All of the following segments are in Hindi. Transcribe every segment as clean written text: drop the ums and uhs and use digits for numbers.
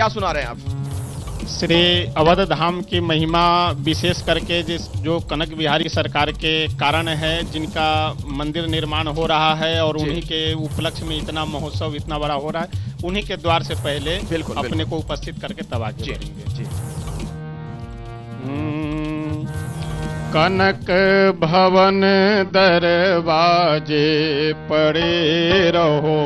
क्या सुना रहे हैं आप? श्री अवध धाम की महिमा विशेष करके जो कनक बिहारी सरकार के कारण है, जिनका मंदिर निर्माण हो रहा है और उन्हीं के उपलक्ष्य में इतना महोत्सव इतना बड़ा हो रहा है, उन्हीं के द्वार से पहले बिल्कुल, अपने को उपस्थित करके तब आगे बढ़ेंगे। कनक भवन दरवाजे पड़े रहो,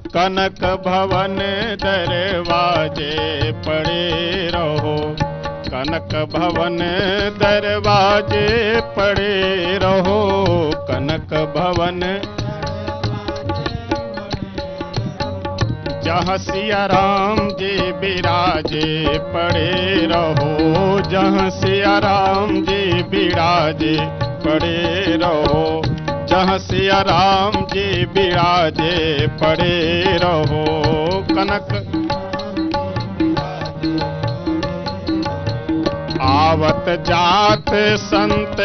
कनक भवन दरवाजे पड़े रहो, कनक भवन दरवाजे पड़े रहो, कनक भवन जहाँ सिया राम जी विराजे पड़े रहो, जहाँ सिया राम जी विराजे पड़े रहो, जहाँ सिया राम जी विराजे पड़े रहो, कनक आवत जात संत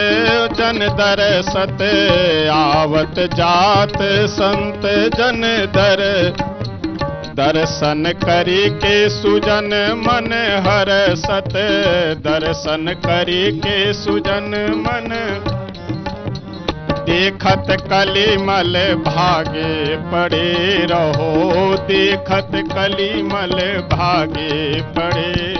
जन दरसत, आवत जात संत जन दर्शन करी के सुजन मन हरसत, दर्शन करी के सुजन मन देखत कलिमल भागे पड़े रहो, देखत कलिमल भागे पड़े,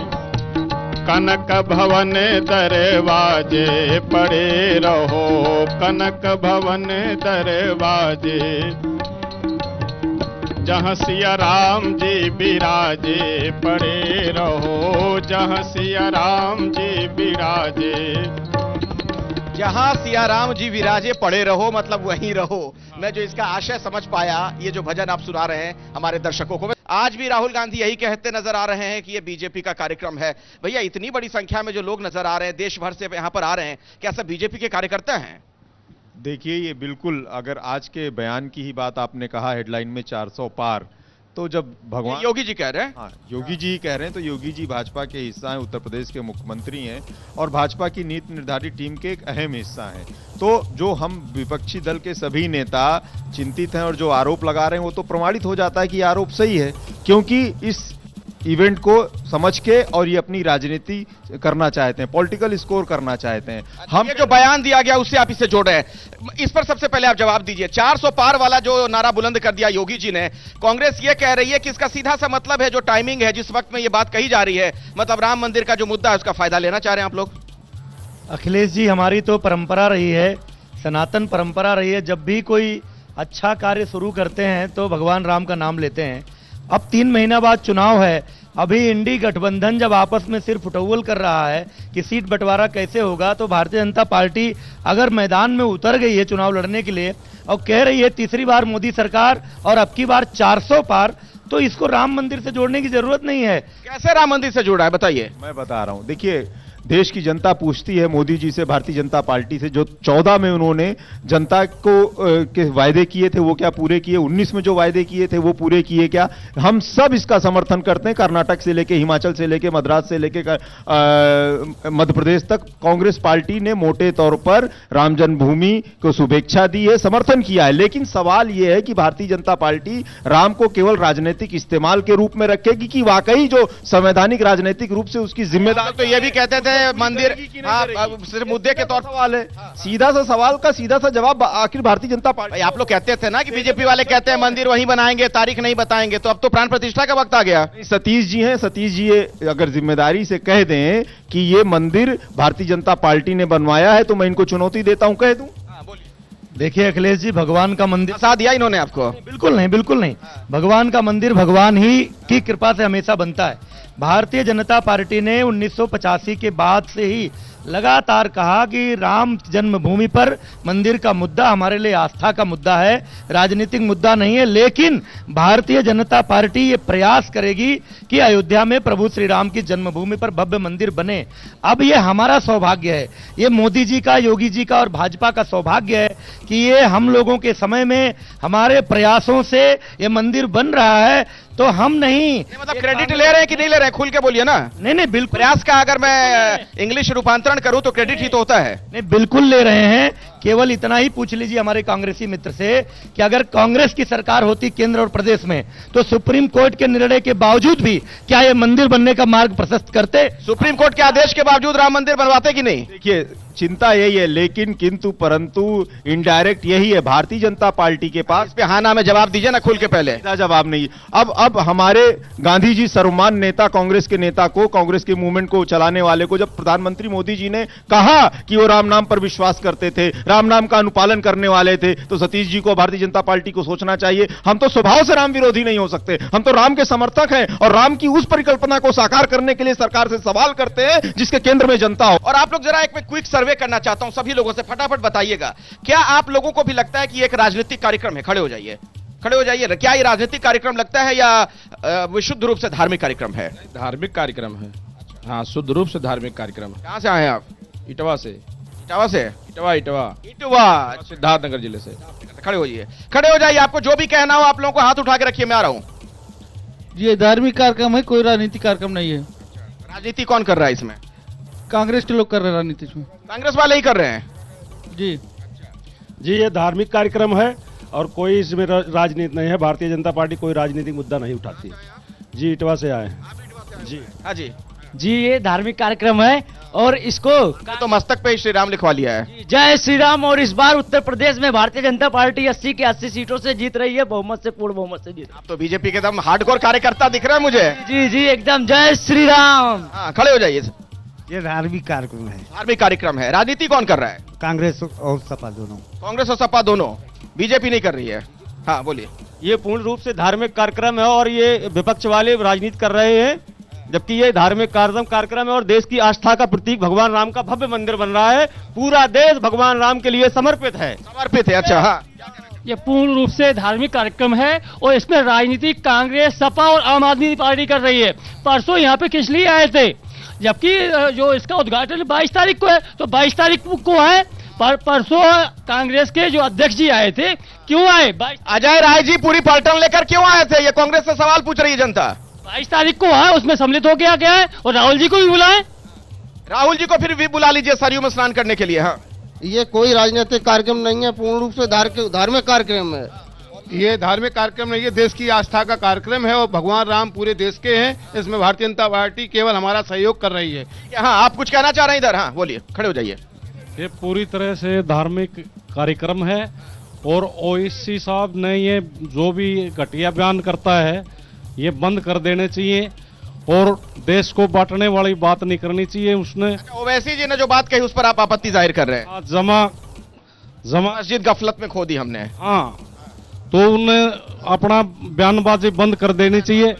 कनक भवन दरवाजे पड़े रहो, कनक भवन दरवाजे जहाँ सिया राम जी विराजे पड़े रहो, जहाँ सिया राम जी विराजे, जहां सिया राम जी विराजे पड़े रहो मतलब वहीं रहो। मैं जो इसका आशय समझ पाया, ये जो भजन आप सुना रहे हैं हमारे दर्शकों को, आज भी राहुल गांधी यही कहते नजर आ रहे हैं कि ये बीजेपी का कार्यक्रम है। भैया, इतनी बड़ी संख्या में जो लोग नजर आ रहे हैं, देश भर से यहां पर आ रहे हैं, क्या सब बीजेपी के कार्यकर्ता हैं? देखिए, ये बिल्कुल, अगर आज के बयान की ही बात आपने कहा हेडलाइन में 400 पार, तो जब भगवान योगी जी कह रहे हैं, हाँ, योगी जी कह रहे हैं, तो योगी जी भाजपा के हिस्सा हैं, उत्तर प्रदेश के मुख्यमंत्री हैं और भाजपा की नीति निर्धारित टीम के एक अहम हिस्सा हैं। तो जो हम विपक्षी दल के सभी नेता चिंतित हैं और जो आरोप लगा रहे हैं, वो तो प्रमाणित हो जाता है कि आरोप सही है, क्योंकि इस इवेंट को समझ के और ये अपनी राजनीति करना चाहते हैं, पॉलिटिकल स्कोर करना चाहते हैं। हम ये जो बयान दिया गया उससे आप इसे जोड़ रहे हैं, इस पर सबसे पहले आप जवाब दीजिए। 400 पार वाला जो नारा बुलंद कर दिया योगी जी ने, कांग्रेस ये कह रही है कि इसका सीधा सा मतलब है जो टाइमिंग है, जिस वक्त में ये बात कही जा रही है, मतलब राम मंदिर का जो मुद्दा है उसका फायदा लेना चाह रहे हैं आप लोग। अखिलेश जी, हमारी तो परंपरा रही है, सनातन परंपरा रही है, जब भी कोई अच्छा कार्य शुरू करते हैं तो भगवान राम का नाम लेते हैं। अब 3 महीना बाद चुनाव है, अभी इंडी गठबंधन जब आपस में सिर्फ उटौवल कर रहा है कि सीट बंटवारा कैसे होगा, तो भारतीय जनता पार्टी अगर मैदान में उतर गई है चुनाव लड़ने के लिए और कह रही है तीसरी बार मोदी सरकार और अब की बार 400 पार, तो इसको राम मंदिर से जोड़ने की जरूरत नहीं है। कैसे राम मंदिर से जुड़ा है बताइए? मैं बता रहा हूं, देखिए, देश की जनता पूछती है मोदी जी से, भारतीय जनता पार्टी से, जो 14 में उन्होंने जनता को के वायदे किए थे वो क्या पूरे किए, 19 में जो वायदे किए थे वो पूरे किए क्या? हम सब इसका समर्थन करते हैं। कर्नाटक से लेके हिमाचल से लेके मद्रास से लेके मध्य प्रदेश तक कांग्रेस पार्टी ने मोटे तौर पर राम जन्मभूमि को शुभेच्छा दी है, समर्थन किया है। लेकिन सवाल यह है कि भारतीय जनता पार्टी राम को केवल राजनीतिक इस्तेमाल के रूप में रखेगी कि वाकई जो संवैधानिक राजनीतिक रूप से उसकी जिम्मेदारी। तो ये भी कहते थे मंदिर सिर्फ मुद्दे के तौर सवाल है, सीधा सा सवाल का सीधा सा जवाब आखिर भारतीय जनता पार्टी। आप लोग कहते थे ना कि बीजेपी वाले कहते हैं मंदिर वहीं बनाएंगे, तारीख नहीं बताएंगे, तो अब तो प्राण प्रतिष्ठा का वक्त आ गया। सतीश जी हैं, सतीश जी ये अगर जिम्मेदारी से कह दें कि ये मंदिर भारतीय जनता पार्टी ने बनवाया है, तो मैं इनको चुनौती देता हूं, कह दूं। देखिए अखिलेश जी, भगवान का मंदिर साथ दिया इन्होंने आपको? बिल्कुल नहीं, बिल्कुल नहीं। भगवान का मंदिर भगवान ही की कृपा से हमेशा बनता है। भारतीय जनता पार्टी ने 1985 के बाद से ही लगातार कहा कि राम जन्मभूमि पर मंदिर का मुद्दा हमारे लिए आस्था का मुद्दा है, राजनीतिक मुद्दा नहीं है। लेकिन भारतीय जनता पार्टी ये प्रयास करेगी कि अयोध्या में प्रभु श्री राम की जन्मभूमि पर भव्य मंदिर बने। अब ये हमारा सौभाग्य है, ये मोदी जी का, योगी जी का और भाजपा का सौभाग्य है कि ये हम लोगों के समय में हमारे प्रयासों से ये मंदिर बन रहा है। तो हम नहीं मतलब क्रेडिट ले रहे हैं कि नहीं ले रहे हैं, खुल के बोलिए ना। नहीं नहीं, बिल्कुल प्रयास का अगर मैं इंग्लिश रूपांतरण करूं तो क्रेडिट ही तो होता है। नहीं, बिल्कुल ले रहे हैं, केवल इतना ही पूछ लीजिए हमारे कांग्रेसी मित्र से कि अगर कांग्रेस की सरकार होती केंद्र और प्रदेश में तो सुप्रीम कोर्ट के निर्णय के बावजूद भी क्या ये मंदिर बनने का मार्ग प्रशस्त करते? सुप्रीम कोर्ट के आदेश के बावजूद राम मंदिर बनवाते कि नहीं? देखिए, चिंता यही है, लेकिन किंतु परंतु इनडायरेक्ट यही है भारतीय जनता पार्टी के पास। इस पे हाँ ना में जवाब दीजिए ना खुल के पहले। इसका जवाब नहीं। अब हमारे गांधी जी सर्वमान नेता, कांग्रेस के नेता को, कांग्रेस के मूवमेंट को चलाने वाले को जब प्रधानमंत्री मोदी जी ने कहा कि वो राम नाम पर विश्वास करते थे, राम नाम का अनुपालन करने वाले थे, तो सतीश जी को, भारतीय जनता पार्टी को सोचना चाहिए, हम तो स्वभाव से राम विरोधी नहीं हो सकते, हम तो राम के समर्थक हैं और राम की उस परिकल्पना को साकार करने के लिए सरकार से सवाल करते हैं जिसके केंद्र में जनता हो। और आप लोग जरा एक क्विक सर्वे करना चाहता हूं सभी लोगों से, फटाफट बताइएगा, क्या आप लोगों को भी लगता है कि एक राजनीतिक कार्यक्रम है? खड़े हो जाइए, खड़े हो जाइए। क्या ये राजनीतिक कार्यक्रम लगता है या विशुद्ध रूप से धार्मिक कार्यक्रम है? धार्मिक कार्यक्रम है। हाँ, शुद्ध रूप से धार्मिक कार्यक्रम है। कहां से आए हैं आप? इटवा से। इटावा से? इटवा इटवा इटवा, सिद्धार्थनगर जिले से। खड़े होइए, खड़े हो जाइए। आपको जो भी कहना हो आप लोगों को हाथ उठा के रखिए, मैं आ रहा हूं। ये धार्मिक कार्यक्रम है, कोई राजनीतिक कार्यक्रम नहीं है। राजनीति कौन कर रहा है इसमें? कांग्रेस के लोग कर रहे हैं राजनीति इसमें। कांग्रेस वाले ही कर रहे हैं जी जी, ये धार्मिक कार्यक्रम है और कोई इसमें राजनीति नहीं है। भारतीय जनता पार्टी कोई राजनीतिक मुद्दा नहीं उठाती। जी, इटवा से आए हैं। जी हाँ जी। जी, ये धार्मिक कार्यक्रम है और इसको तो मस्तक पे श्री राम लिखवा लिया है। जय श्री राम। और इस बार उत्तर प्रदेश में भारतीय जनता पार्टी 80 के 80 सीटों से जीत रही है, बहुमत से, पूर्ण बहुमत से जीत। आप तो बीजेपी के एकदम हार्डकोर कार्यकर्ता दिख रहे हैं मुझे। जी जी, एकदम जय श्री राम। हाँ, खड़े हो जाइए। ये धार्मिक कार्यक्रम है। धार्मिक कार्यक्रम है। राजनीति कौन कर रहा है? कांग्रेस और सपा दोनों। कांग्रेस और सपा दोनों, बीजेपी नहीं कर रही है। हाँ बोलिए। ये पूर्ण रूप से धार्मिक कार्यक्रम है और ये विपक्ष वाले राजनीति कर रहे हैं, जबकि ये धार्मिक कार्यक्रम है और देश की आस्था का प्रतीक भगवान राम का भव्य मंदिर बन रहा है। पूरा देश भगवान राम के लिए समर्पित है। समर्पित है, अच्छा। हाँ, ये पूर्ण रूप से धार्मिक कार्यक्रम है और इसमें राजनीति कांग्रेस, सपा और आम आदमी पार्टी कर रही है। परसों यहाँ पे किस लिए आए थे, जबकि जो इसका उद्घाटन 22 तारीख को है, तो 22 तारीख को है। परसों कांग्रेस के जो अध्यक्ष जी आए थे, क्यों आए? अजय राय जी पूरी पलटन लेकर क्यों आए थे? ये कांग्रेस से सवाल पूछ रही है जनता। 22 तारीख को है, उसमें सम्मिलित होकर आ गया है और राहुल जी को भी बुलाए। राहुल जी को फिर भी बुला लीजिए सरयू में स्नान करने के लिए। हाँ, ये कोई राजनीतिक कार्यक्रम नहीं है, पूर्ण रूप से धार्मिक कार्यक्रम है। ये धार्मिक कार्यक्रम नहीं है, देश की आस्था का कार्यक्रम है और भगवान राम पूरे देश के हैं। इसमें भारतीय जनता पार्टी केवल हमारा सहयोग कर रही है। हाँ, आप कुछ कहना चाह रहे हैं इधर? हाँ बोलिए, खड़े हो जाइए। ये पूरी तरह से धार्मिक कार्यक्रम है और ओवैसी साहब ने ये जो भी घटिया बयान करता है ये बंद कर देने चाहिए और देश को बांटने वाली बात नहीं करनी चाहिए। उसने ओवैसी जी ने जो बात कही उस पर आप आपत्ति जाहिर कर रहे हैं? जमा मस्जिद गफलत में खो दी हमने। हाँ, तो उन्हें अपना बयानबाजी बंद कर देनी चाहिए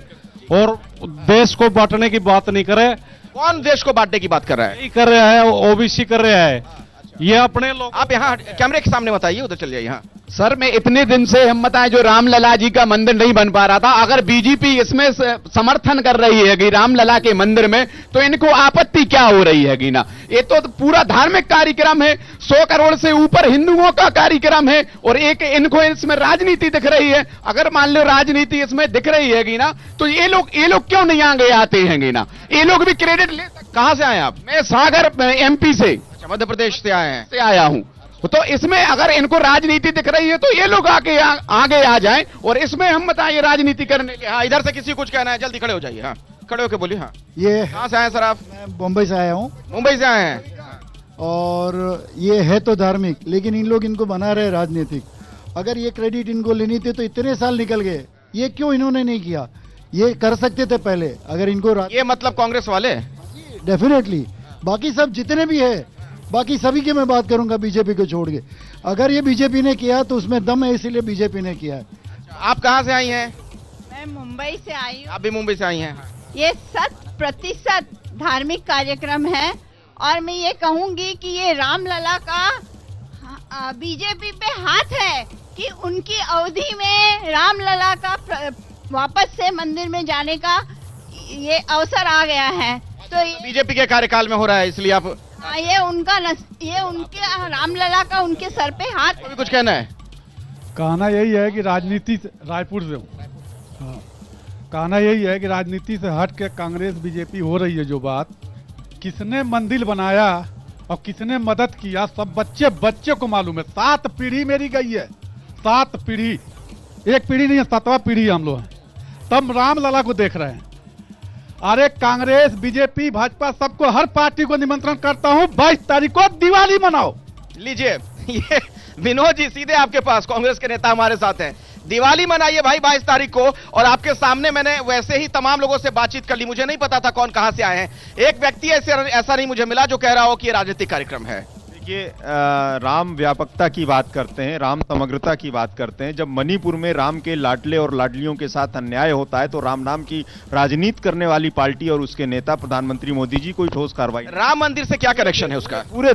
और देश को बांटने की बात नहीं करे। कौन देश को बांटने की बात कर रहा है? नहीं कर रहा है, ओबीसी कर रहा है। ये अपने लोग। आप यहाँ कैमरे के सामने बताइए, उधर चल जाइए। यहाँ सर, मैं इतने दिन से हम बताएं जो रामलला जी का मंदिर नहीं बन पा रहा था, अगर बीजेपी इसमें समर्थन कर रही है कि रामलला के मंदिर में, तो इनको आपत्ति क्या हो रही है ना? ये तो पूरा धार्मिक कार्यक्रम है, 100 करोड़ से ऊपर हिंदुओं का कार्यक्रम है और एक इनको इसमें राजनीति दिख रही है। अगर मान लो राजनीति इसमें दिख रही है ना, तो ये लोग क्यों नहीं आगे आते हैं ना? ये लोग भी क्रेडिट ले। कहां से आए आप? मैं सागर एमपी से, मध्य प्रदेश से आए हैं। से आया हूं। तो इसमें अगर इनको राजनीति दिख रही है तो ये लोग आगे आ जाएं और इसमें हम बताएं राजनीति करने के। हाँ, इधर से किसी कुछ कहना है, जल्दी खड़े हो जाइए। हाँ, खड़े होके बोलिए। हाँ, ये कहां से आए सर आप? मैं मुंबई से आया हूँ। मुंबई से आए हैं। और ये है तो धार्मिक, लेकिन इन लोग इनको बना रहे राजनीतिक। अगर ये क्रेडिट इनको लेनी थी तो इतने साल निकल गए, ये क्यों इन्होंने नहीं किया? ये कर सकते थे पहले। अगर इनको ये मतलब कांग्रेस वाले? डेफिनेटली। बाकी सब जितने भी है, बाकी सभी की मैं बात करूंगा बीजेपी को छोड़ के। अगर ये बीजेपी ने किया तो उसमें दम है, इसीलिए बीजेपी ने किया है। आप कहां से आई हैं? मैं मुंबई से आई हूँ। आप भी मुंबई से आई हैं? ये 100% धार्मिक कार्यक्रम है और मैं ये कहूंगी कि ये रामलला का बीजेपी पे हाथ है कि उनकी अवधि में रामलला का वापस से मंदिर में जाने का ये अवसर आ गया है। तो ये बीजेपी के कार्यकाल में हो रहा है, इसलिए आप ये उनके रामलला का उनके सर पे हाथ। अभी कुछ कहना है? कहना यही है कि राजनीति रायपुर से कहना यही है कि राजनीति से हट के कांग्रेस बीजेपी हो रही है। जो बात किसने मंदिर बनाया और किसने मदद किया सब बच्चे बच्चे को मालूम है। 7 पीढ़ी मेरी गई है, 7 पीढ़ी, एक पीढ़ी नहीं है, 7वां पीढ़ी हम लोग हैं। तब रामलला को देख रहे हैं। अरे कांग्रेस, बीजेपी, भाजपा, सबको, हर पार्टी को निमंत्रण करता हूं, 22 तारीख को दिवाली मनाओ। लीजिए, ये विनोद जी सीधे आपके पास, कांग्रेस के नेता हमारे साथ हैं। दिवाली मनाइए भाई 22 तारीख को। और आपके सामने मैंने वैसे ही तमाम लोगों से बातचीत कर ली, मुझे नहीं पता था कौन कहां से आए हैं। एक व्यक्ति ऐसा नहीं मुझे मिला जो कह रहा हो कि ये राजनीतिक कार्यक्रम है। देखिए, राम व्यापकता की बात करते हैं, राम समग्रता की बात करते हैं। जब मणिपुर में राम के लाडले और लाडलियों के साथ अन्याय होता है तो राम नाम की राजनीति करने वाली पार्टी और उसके नेता प्रधानमंत्री मोदी जी कोई ठोस कार्रवाई। राम मंदिर से क्या कनेक्शन है उसका? पूरे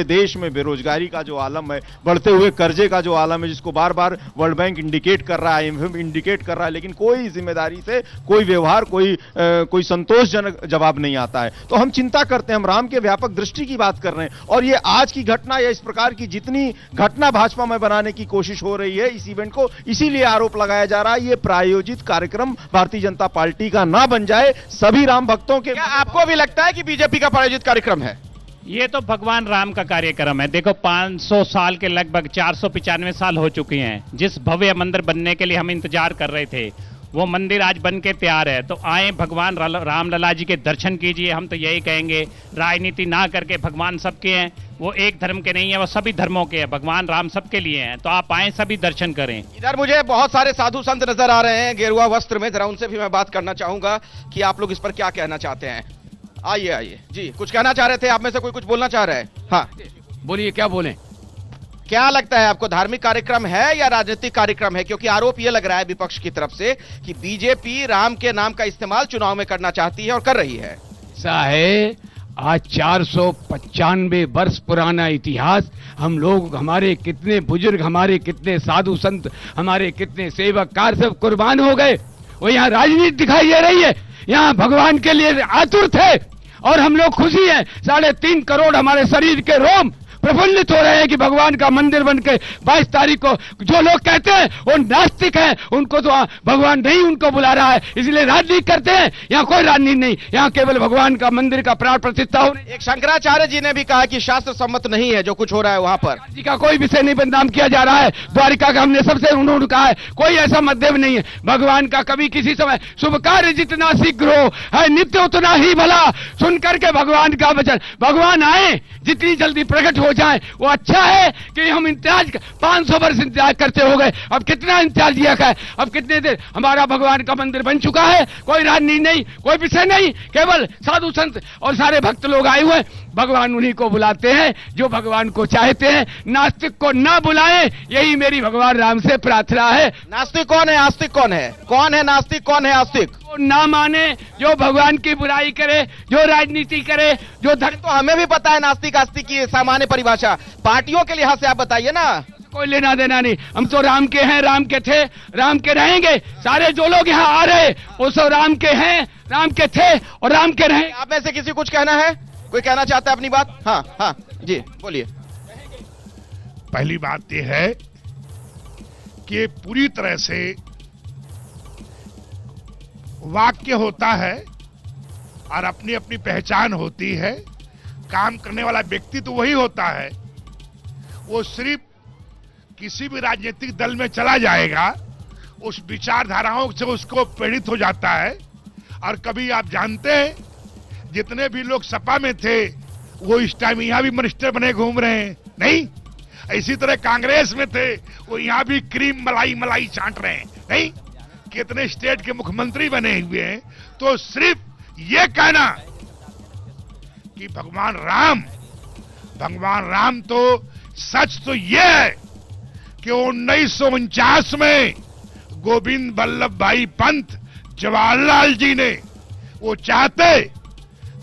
देश में बेरोजगारी का जो आलम है, बढ़ते हुए कर्जे का जो आलम है, जिसको बार बार वर्ल्ड बैंक इंडिकेट कर रहा है, IMF इंडिकेट कर रहा है, लेकिन कोई जिम्मेदारी से कोई व्यवहार, कोई संतोषजनक जवाब नहीं आता है। तो हम चिंता करते हैं, हम राम के व्यापक दृष्टि की बात कर रहे हैं। और ये आज की घटना या इस प्रकार की जितनी घटना भाजपा में बनाने की कोशिश हो रही है इस इवेंट को, इसीलिए आरोप लगाया जा रहा है ये प्रायोजित कार्यक्रम भारतीय जनता पार्टी का ना बन जाए सभी राम भक्तों के। क्या आपको भी लगता है कि बीजेपी का प्रायोजित कार्यक्रम है? ये तो भगवान राम का कार्यक्रम है। देखो 500 साल के लगभग 495 साल हो चुके हैं। जिस भव्य मंदिर बनने के लिए हम इंतजार कर रहे थे वो मंदिर आज बन के तैयार है। तो आए भगवान रामलला जी के दर्शन कीजिए। हम तो यही कहेंगे, राजनीति ना करके, भगवान सबके हैं, वो एक धर्म के नहीं है, वो सभी धर्मों के हैं। भगवान राम सबके लिए हैं, तो आप आए, सभी दर्शन करें। इधर मुझे बहुत सारे साधु संत नजर आ रहे हैं गेरुआ वस्त्र में, जरा उनसे भी मैं बात करना चाहूंगा कि आप लोग इस पर क्या कहना चाहते हैं। आइए जी, कुछ कहना चाह रहे थे आप में से कोई, कुछ बोलना चाह रहा है? हाँ बोलिए, क्या बोलें? क्या लगता है आपको, धार्मिक कार्यक्रम है या राजनीतिक कार्यक्रम है? क्योंकि आरोप यह लग रहा है विपक्ष की तरफ से कि बीजेपी राम के नाम का इस्तेमाल चुनाव में करना चाहती है और कर रही है। ऐसा है, आज 495 वर्ष पुराना इतिहास, हम लोग, हमारे कितने बुजुर्ग, हमारे कितने साधु संत, हमारे कितने सेवककार सब कुर्बान हो गए। वो यहाँ राजनीति दिखाई दे रही है, यहाँ भगवान के लिए आतुर थे और हम लोग खुशी हैं। 3.5 करोड़ हमारे शरीर के रोम प्रफुल्लित हो रहे हैं कि भगवान का मंदिर बनके 22 तारीख को। जो लोग कहते हैं वो नास्तिक हैं, उनको तो भगवान नहीं उनको बुला रहा है, इसलिए राजनीति करते हैं। यहाँ कोई राजनीति नहीं, यहाँ केवल भगवान का मंदिर का प्राण प्रतिष्ठा हो। एक शंकराचार्य जी ने भी कहा कि शास्त्र सम्मत नहीं है जो कुछ हो रहा है वहां पर। जी का कोई विषय नहीं बदनाम किया जा रहा है। द्वारिका का हमने सबसे उन्होंने कहा है, कोई ऐसा मध्यम नहीं है। भगवान का कभी किसी समय शुभ कार्य जितना शीघ्र हो है नित्य उतना ही भला, सुन करके भगवान का वचन, भगवान आए जितनी जल्दी प्रकट हो जाए वो अच्छा है कि हम इंतजार 500 वर्ष इंतजार करते हो गए। अब कितना इंतजार किया है, अब कितने देर हमारा भगवान का मंदिर बन चुका है। कोई राजनीति नहीं, कोई विषय नहीं, केवल साधु संत और सारे भक्त लोग आए हुए। भगवान उन्हीं को बुलाते हैं जो भगवान को चाहते हैं, नास्तिक को ना बुलाएं, यही मेरी भगवान राम से प्रार्थना है। नास्तिक कौन है, आस्तिक कौन है? कौन है नास्तिक, कौन है आस्तिक? ना माने, जो भगवान की बुराई करे, जो राजनीति करे, जो धर्म। तो हमें भी पता है नास्तिक आस्तिक की सामान्य परिभाषा, पार्टियों के लिहाज से आप बताइए ना। कोई लेना देना नहीं, हम तो राम के हैं, राम के थे, राम के रहेंगे। सारे जो लोग यहाँ आ रहे वो सब राम के हैं, राम के थे और राम के रहेंगे। आप में से किसी कुछ कहना है? कोई कहना चाहता है अपनी बात? हाँ जी बोलिए। पहली बात यह है कि पूरी तरह से वाक्य होता है और अपनी अपनी पहचान होती है। काम करने वाला व्यक्ति तो वही होता है, वो सिर्फ किसी भी राजनीतिक दल में चला जाएगा, उस विचारधाराओं से उसको प्रेरित हो जाता है। और कभी आप जानते हैं जितने भी लोग सपा में थे वो इस टाइम यहाँ भी मिनिस्टर बने घूम रहे हैं, नहीं? इसी तरह कांग्रेस में थे वो यहाँ भी क्रीम मलाई चाट रहे हैं, नहीं? कितने स्टेट के मुख्यमंत्री बने हुए हैं। तो सिर्फ ये कहना कि भगवान राम तो सच तो ये है कि 1949 में गोविंद वल्लभ भाई पंत जवाहरलाल जी ने वो चाहते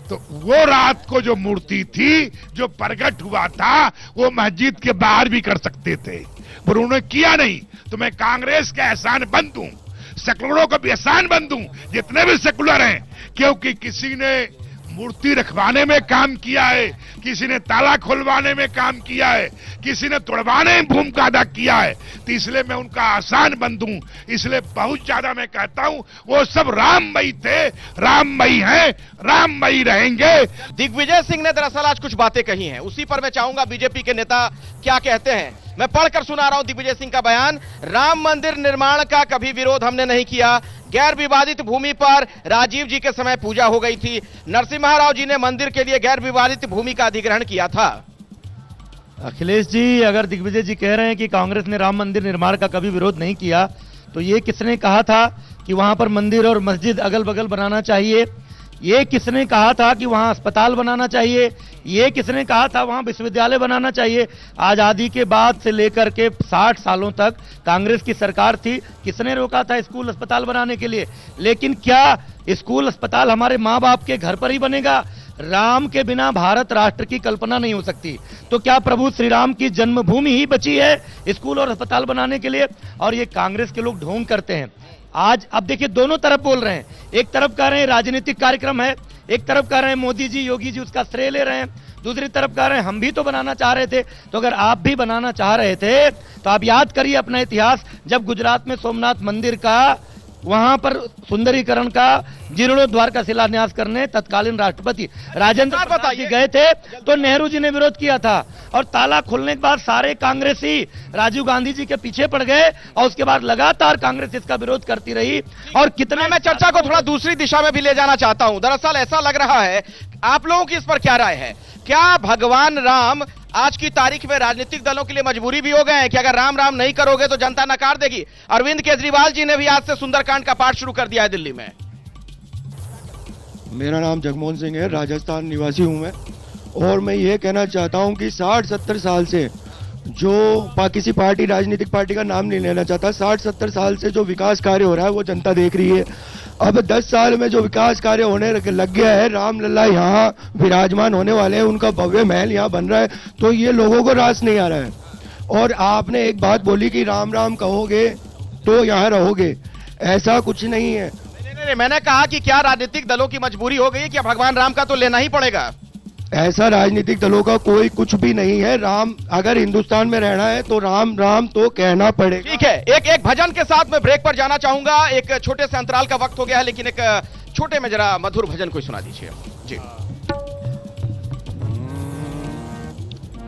तो वो रात को जो मूर्ति थी, जो प्रकट हुआ था, वो मस्जिद के बाहर भी कर सकते थे, पर उन्होंने किया नहीं। तो मैं कांग्रेस का एहसान बंद दूं, सेकुलरों का भी एहसान बंद दूं, जितने भी सेकुलर हैं, क्योंकि किसी ने मूर्ति रखवाने में काम किया है, किसी ने ताला खुलवाने में काम किया है, किसी ने तोड़वाने में भूमिका अदा किया है। तो इसलिए मैं उनका आसान बंधु हूं, इसलिए बहुत ज्यादा मैं कहता हूं वो सब राममयी थे, राममयी हैं, राममयी रहेंगे। दिग्विजय सिंह ने दरअसल आज कुछ बातें कही हैं, उसी पर मैं चाहूंगा बीजेपी के नेता क्या कहते हैं। मैं पढ़कर सुना रहा हूं दिग्विजय सिंह का बयान। राम मंदिर निर्माण का कभी विरोध हमने नहीं किया। गैर विवादित भूमि पर राजीव जी के समय पूजा हो गई थी। नरसिम्हा राव जी ने मंदिर के लिए गैर विवादित भूमि का अधिग्रहण किया था। अखिलेश जी, अगर दिग्विजय जी कह रहे हैं कि कांग्रेस ने राम मंदिर निर्माण का कभी विरोध नहीं किया, तो ये किसने कहा था कि वहां पर मंदिर और मस्जिद अगल बगल बनाना चाहिए? ये किसने कहा था कि वहां अस्पताल बनाना चाहिए? ये किसने कहा था वहां विश्वविद्यालय बनाना चाहिए? आजादी के बाद से लेकर के 60 सालों तक कांग्रेस की सरकार थी, किसने रोका था स्कूल अस्पताल बनाने के लिए? लेकिन क्या स्कूल अस्पताल हमारे माँ बाप के घर पर ही बनेगा? राम के बिना भारत राष्ट्र की कल्पना नहीं हो सकती। तो क्या प्रभु श्री राम की जन्मभूमि ही बची है स्कूल और अस्पताल बनाने के लिए? और ये कांग्रेस के लोग ढोंग करते हैं। आज अब देखिए, दोनों तरफ बोल रहे हैं। एक तरफ कह रहे हैं राजनीतिक कार्यक्रम है, एक तरफ कह रहे हैं मोदी जी, योगी जी उसका श्रेय ले रहे हैं, दूसरी तरफ कह रहे हैं हम भी तो बनाना चाह रहे थे। तो अगर आप भी बनाना चाह रहे थे तो आप याद करिए अपना इतिहास, जब गुजरात में सोमनाथ मंदिर का वहां पर सुंदरीकरण का जीर्णोद्वार का शिलान्यास करने तत्कालीन राष्ट्रपति राजेंद्र प्रसाद जी गए थे, तो नेहरू जी ने विरोध किया था। और ताला खुलने के बाद सारे कांग्रेसी राजीव गांधी जी के पीछे पड़ गए और उसके बाद लगातार कांग्रेस इसका विरोध करती रही। और कितना मैं चर्चा को थोड़ा दूसरी दिशा में भी ले जाना चाहता हूं। दरअसल ऐसा लग रहा है, आप लोगों की इस पर क्या राय है? क्या भगवान राम आज की तारीख में राजनीतिक दलों के लिए मजबूरी भी हो गए हैं कि अगर राम राम नहीं करोगे तो जनता नकार देगी? अरविंद केजरीवाल जी ने भी आज से सुंदरकांड का पाठ शुरू कर दिया है दिल्ली में। मेरा नाम जगमोहन सिंह है, राजस्थान निवासी हूं मैं, और मैं ये कहना चाहता हूं कि 60-70 साल से जो किसी पार्टी, राजनीतिक पार्टी का नाम नहीं लेना चाहता, 60-70 साल से जो विकास कार्य हो रहा है वो जनता देख रही है। अब 10 साल में जो विकास कार्य होने लग गया है, रामलला यहाँ विराजमान होने वाले हैं, उनका भव्य महल यहाँ बन रहा है, तो ये लोगों को रास नहीं आ रहा है। और आपने एक बात बोली कि राम राम कहोगे तो यहाँ रहोगे, ऐसा कुछ नहीं है। नहीं, मैंने कहा कि क्या राजनीतिक दलों की मजबूरी हो गई कि भगवान राम का तो लेना ही पड़ेगा? ऐसा राजनीतिक दलों का कोई कुछ भी नहीं है। राम, अगर हिंदुस्तान में रहना है तो राम राम तो कहना पड़ेगा। ठीक है, एक भजन के साथ मैं ब्रेक पर जाना चाहूंगा। एक छोटे से अंतराल का वक्त हो गया है, लेकिन एक छोटे में जरा मधुर भजन कोई सुना दीजिए जी।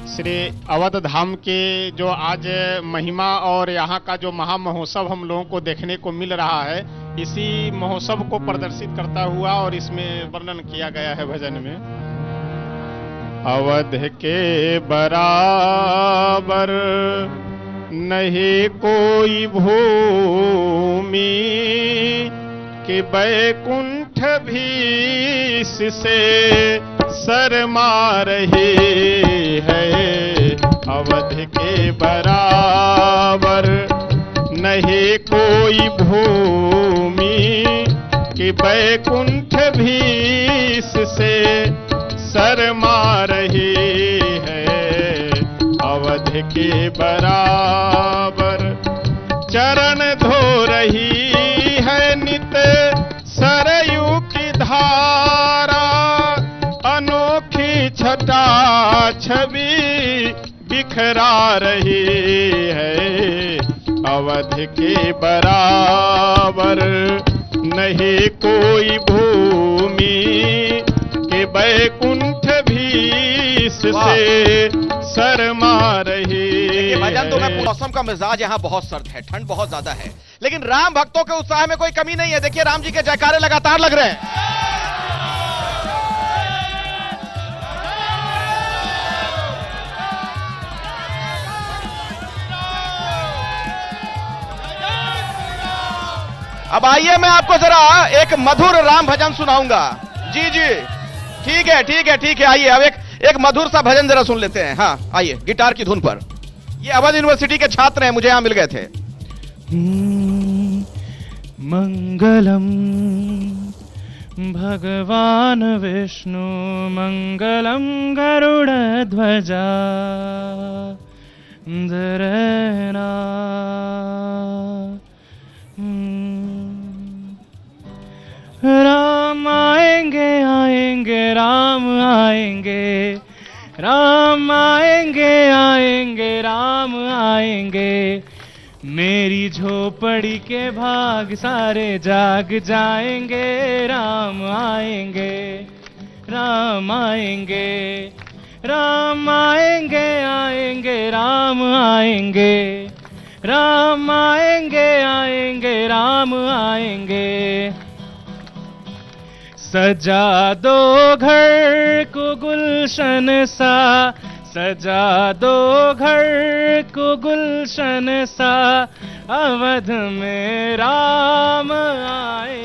श्री अवध धाम के जो आज महिमा और यहाँ का जो महा महोत्सव हम लोगों को देखने को मिल रहा है, इसी महोत्सव को प्रदर्शित करता हुआ और इसमें वर्णन किया गया है भजन में। अवध के बराबर नहीं कोई भूमि कि बैकुंठ भी इससे शर्मा रही है। अवध के बराबर नहीं कोई भूमि कि बैकुंठ भी इससे शर्मा रही है। अवध के बराबर चरण धो रही है नित सरयू की धारा, अनोखी छटा छवि बिखरा रही है। अवध के बराबर नहीं कोई भूमि कि बैकुंठ भी इससे शर्मा रही। भजन तो मैं मौसम का मिजाज यहाँ बहुत सर्द है, ठंड बहुत ज्यादा है, लेकिन राम भक्तों के उत्साह में कोई कमी नहीं है। देखिए राम जी के जयकारे लगातार लग रहे हैं। अब आइए मैं आपको जरा एक मधुर राम भजन सुनाऊंगा। जी जी, ठीक है ठीक है ठीक है, आइए अब एक मधुर सा भजन जरा सुन लेते हैं। हाँ आइए, गिटार की धुन पर। ये अवध यूनिवर्सिटी के छात्र हैं, मुझे यहां मिल गए थे। मंगलम भगवान विष्णु मंगलम गरुड़ ध्वजा धरना। राम आएंगे आएंगे राम आएंगे, राम आएंगे आएंगे राम आएंगे, मेरी झोपड़ी के भाग सारे जाग जाएंगे, राम आएंगे, राम आएंगे, राम आएंगे आएंगे राम आएंगे, राम आएंगे आएंगे राम आएंगे। सजा दो घर को गुलशन सा, सजा दो घर को गुलशन सा, अवध में राम आए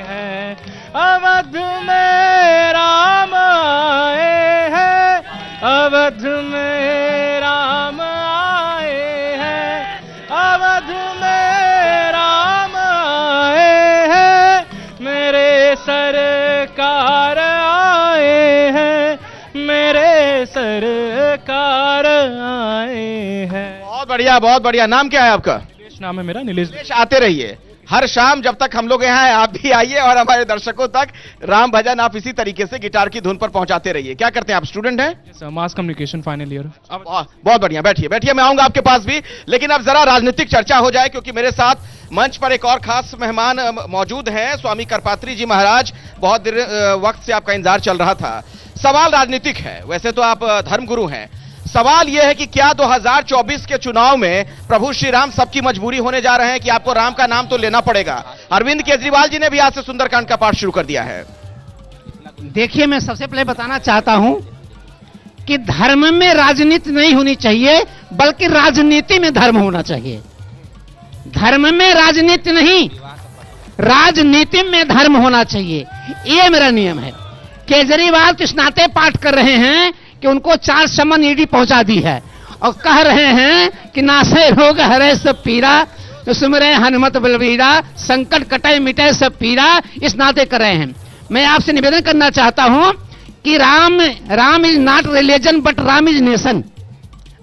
हैं, अवध में राम आए हैं, अवध में राम आए हैं, अवध में राम आए हैं, मेरे सरकार आए हैं, मेरे सरकार आए हैं। बहुत बढ़िया। नाम क्या है आपका? नीलेश नाम है मेरा, नीलेश। आते रहिए हर शाम, जब तक हम लोग यहाँ हैं आप भी आइए और हमारे दर्शकों तक राम भजन आप इसी तरीके से गिटार की धुन पर पहुंचाते रहिए। क्या करते हैं आप? स्टूडेंट हैं? Mass communication final year. बहुत बढ़िया, बैठिए बैठिए, मैं आऊंगा आपके पास भी, लेकिन अब जरा राजनीतिक चर्चा हो जाए, क्योंकि मेरे साथ मंच पर एक और खास मेहमान मौजूद हैं, स्वामी करपात्री जी महाराज। बहुत देर वक्त से आपका इंतजार चल रहा था। सवाल राजनीतिक है, वैसे तो आप धर्मगुरु हैं। सवाल यह है कि क्या 2024 के चुनाव में प्रभु श्री राम सबकी मजबूरी होने जा रहे हैं कि आपको राम का नाम तो लेना पड़ेगा? अरविंद केजरीवाल जी ने भी आज से सुंदरकांड का पाठ शुरू कर दिया है। देखिए, मैं सबसे पहले बताना चाहता हूं कि धर्म में राजनीति नहीं होनी चाहिए, बल्कि राजनीति में धर्म होना चाहिए। धर्म में राजनीति नहीं, राजनीति में धर्म होना चाहिए, ये मेरा नियम है। केजरीवाल तो इस नाते पाठ कर रहे हैं कि उनको 4 समन ईडी पहुंचा दी है और कह रहे हैं कि नासे रोग हरे सब पीरा, सुमरे हनुमत बलबीरा, संकट कटे मिटे सब पीरा, इस नाते कर रहे हैं। मैं आपसे निवेदन करना चाहता हूं कि Ram is not religion but Ram is nation.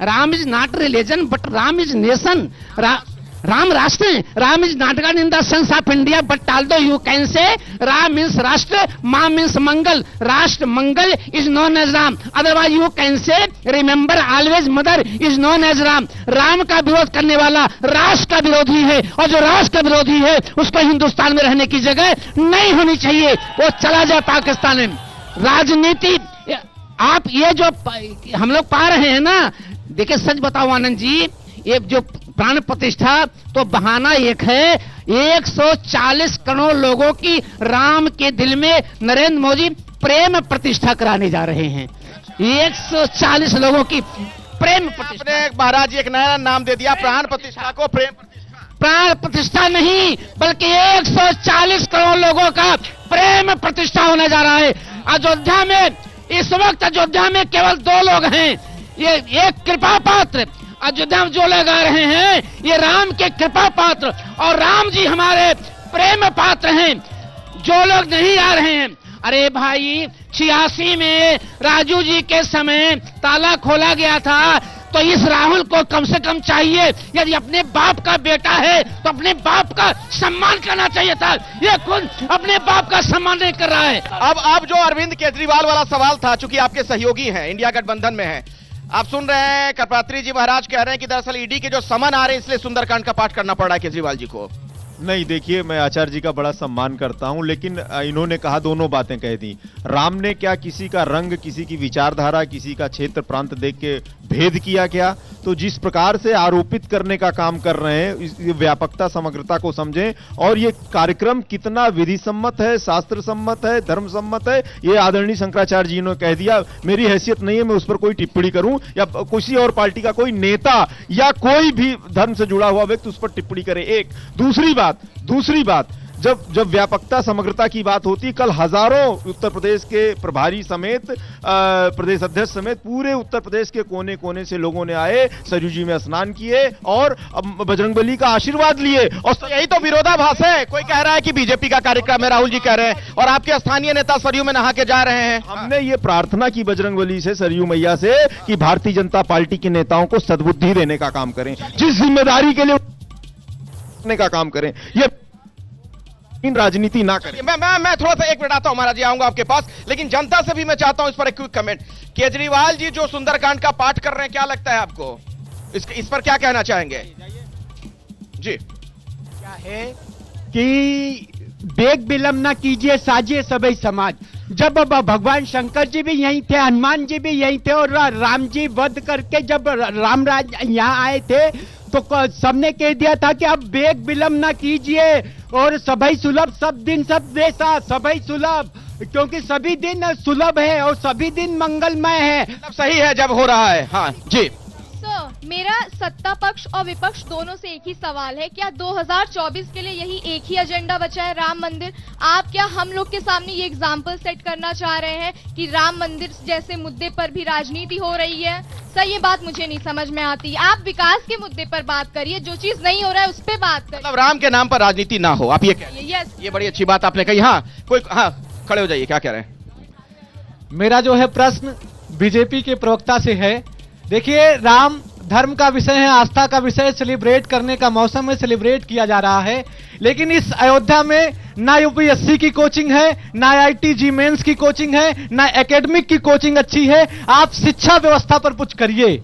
Ram is not religion but Ram is nation. Ram राष्ट्र, Ram is not God in the sense of India but although you can say Ram means राष्ट्र, मां मीन्स मंगल, राष्ट्र मंगल is known as Ram, otherwise you can say remember always mother is known as Ram. Ram का विरोध करने वाला राष्ट्र का विरोधी है, और जो राष्ट्र का विरोधी है उसको हिंदुस्तान में रहने की जगह नहीं होनी चाहिए, वो चला जाए पाकिस्तान में। राजनीति आप ये जो हम लोग पा रहे हैं ना, देखिए सच बताओ आनंद जी, ये जो प्राण प्रतिष्ठा तो बहाना एक है। 140 करोड़ लोगों की राम के दिल में नरेंद्र मोदी प्रेम प्रतिष्ठा कराने जा रहे हैं। 140 लोगों की प्रेम प्रतिष्ठा। महाराज जी एक नया नाम दे दिया, प्राण प्रतिष्ठा को प्रेम प्रतिष्ठा। प्राण प्रतिष्ठा नहीं, बल्कि 140 करोड़ लोगों का प्रेम प्रतिष्ठा होने जा रहा है। अयोध्या में इस वक्त अयोध्या में केवल 2 लोग हैं, ये एक कृपा पात्र। अयोध्या में जो लोग आ रहे हैं ये राम के कृपा पात्र, और राम जी हमारे प्रेम पात्र हैं। जो लोग नहीं आ रहे हैं, अरे भाई 86 में राजू जी के समय ताला खोला गया था, तो इस राहुल को कम से कम चाहिए, यदि अपने बाप का बेटा है तो अपने बाप का सम्मान करना चाहिए था। ये खुद अपने बाप का सम्मान नहीं कर रहा है। अब जो अरविंद केजरीवाल वाला सवाल था, चूंकि आपके सहयोगी हैं, इंडिया गठबंधन में है, आप सुन रहे हैं करपात्री जी महाराज कह रहे हैं कि दरअसल ईडी के जो समन आ रहे हैं इसलिए सुंदरकांड का पाठ करना पड़ रहा है केजरीवाल जी को। नहीं, देखिए मैं आचार्य जी का बड़ा सम्मान करता हूं, लेकिन इन्होंने कहा, दोनों बातें कह दी। राम ने क्या किसी का रंग, किसी की विचारधारा, किसी का क्षेत्र प्रांत देख के भेद किया क्या? तो जिस प्रकार से आरोपित करने का काम कर रहे हैं, इस व्यापकता समग्रता को समझें, और ये कार्यक्रम कितना विधि सम्मत है, शास्त्र सम्मत है, धर्म सम्मत है, ये आदरणीय शंकराचार्य जी ने कह दिया। मेरी हैसियत नहीं है मैं उस पर कोई टिप्पणी करूं, या किसी और पार्टी का कोई नेता या कोई भी धर्म से जुड़ा हुआ व्यक्ति उस पर टिप्पणी करे। एक दूसरी बात, जब व्यापकता समग्रता की बात होती, कल हजारों उत्तर प्रदेश के प्रभारी समेत, प्रदेश अध्यक्ष समेत पूरे उत्तर प्रदेश के कोने कोने से लोगों ने आए, सरयू जी में स्नान किए और बजरंगबली का आशीर्वाद लिए। और यही तो विरोधाभास है। कोई कह रहा है कि बीजेपी का कार्यक्रम है, राहुल जी कह रहे हैं, और आपके स्थानीय नेता सरयू में नहा के जा रहे हैं। हमने ये प्रार्थना की बजरंगबली से, सरयू मैया से, कि भारतीय जनता पार्टी के नेताओं को सद्बुद्धि देने का काम करें, जिस जिम्मेदारी के लिए का काम करें। ये राजनीति ना करें। मैं थोड़ा सा एक मिनट आता हूं महाराज जी, आऊंगा आपके पास, लेकिन जनता से भी मैं चाहता हूं इस पर एक क्विक कमेंट। केजरीवाल जी जो सुंदरकांड का पाठ कर रहे हैं, क्या लगता है आपको? इस पर क्या कहना चाहेंगे जी? क्या है कि बेग विलंब ना कीजिए, साजिए सभी समाज। जब भगवान शंकर जी भी यहीं थे, हनुमान जी भी यहीं थे, और राम जी वध करके जब रामराज यहाँ आए थे तो सबने कह दिया था कि अब बेग विलंब ना कीजिए और सभी सुलभ, सब दिन सब वैसा, सभी सुलभ, क्योंकि सभी दिन सुलभ है और सभी दिन मंगलमय है। सही है जब हो रहा है। हाँ जी। मेरा सत्ता पक्ष और विपक्ष दोनों से एक ही सवाल है, क्या 2024 के लिए यही एक ही एजेंडा बचा है, राम मंदिर? आप क्या हम लोग के सामने ये एग्जाम्पल सेट करना चाह रहे हैं कि राम मंदिर जैसे मुद्दे पर भी राजनीति हो रही है? सर ये बात मुझे नहीं समझ में आती। आप विकास के मुद्दे पर बात करिए, जो चीज नहीं हो रहा है उस पर बात करिए। मतलब राम के नाम पर राजनीति ना हो, आप ये कह रहे हैं? यस, ये बड़ी अच्छी बात आपने कही। हाँ कोई, हाँ खड़े हो जाइए, क्या कह रहे हैं? मेरा जो है प्रश्न बीजेपी के प्रवक्ता से है। देखिए, राम धर्म का विषय है, आस्था का विषय, सेलिब्रेट करने का मौसम है, सेलिब्रेट किया जा रहा है, लेकिन इस अयोध्या में ना यूपीएससी की कोचिंग है, ना आईआईटी जी मेंस की कोचिंग है, ना एकेडमिक की कोचिंग अच्छी है। आप शिक्षा व्यवस्था पर कुछ करिए।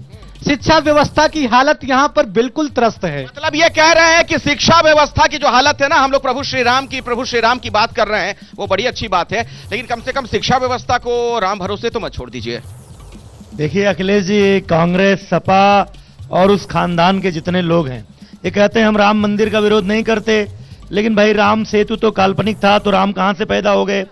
शिक्षा व्यवस्था की हालत यहां पर बिल्कुल त्रस्त है। मतलब ये कह रहे हैं कि शिक्षा व्यवस्था की जो हालत है ना, हम लोग प्रभु श्री राम की बात कर रहे हैं, वो बड़ी अच्छी बात है, लेकिन कम से कम शिक्षा व्यवस्था को राम भरोसे तो मत छोड़ दीजिए। देखिए अखिलेश जी, कांग्रेस, सपा और उस खानदान के जितने लोग हैं, ये कहते हैं हम राम मंदिर का विरोध नहीं करते, लेकिन भाई राम सेतु तो काल्पनिक था, तो राम कहां से पैदा हो गए?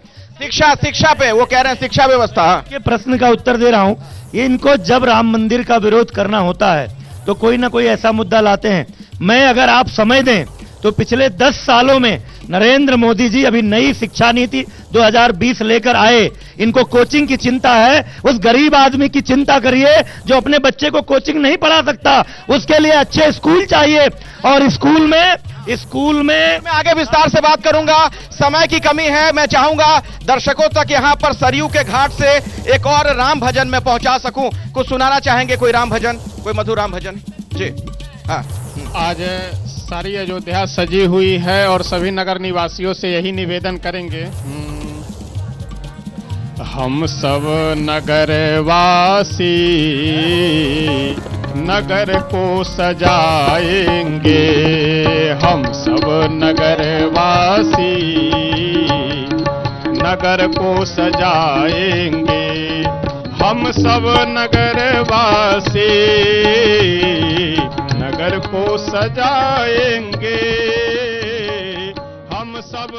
शिक्षा पे वो कह रहे हैं, शिक्षा व्यवस्था। ये प्रश्न का उत्तर दे रहा हूं। इनको जब राम मंदिर का विरोध करना होता है तो कोई ना कोई ऐसा मुद्दा लाते हैं। मैं अगर आप समय दें तो पिछले 10 सालों में नरेंद्र मोदी जी अभी नई शिक्षा नीति 2020 लेकर आए। इनको कोचिंग की चिंता है, उस गरीब आदमी की चिंता करिए जो अपने बच्चे को कोचिंग नहीं पढ़ा सकता, उसके लिए अच्छे स्कूल चाहिए। और स्कूल में मैं आगे विस्तार से बात करूंगा, समय की कमी है। मैं चाहूंगा दर्शकों तक यहां पर सरयू के घाट से एक और राम भजन में पहुंचा सकूं। कुछ सुनाना चाहेंगे? कोई राम भजन, कोई मधुर राम भजन? जी हाँ। आज सारी अयोध्या सजी हुई है और सभी नगर निवासियों से यही निवेदन करेंगे, हम सब नगरवासी नगर को सजाएंगे, हम सब नगरवासी नगर को सजाएंगे, हम सब नगरवासी नगर को सजाएंगे, हम सब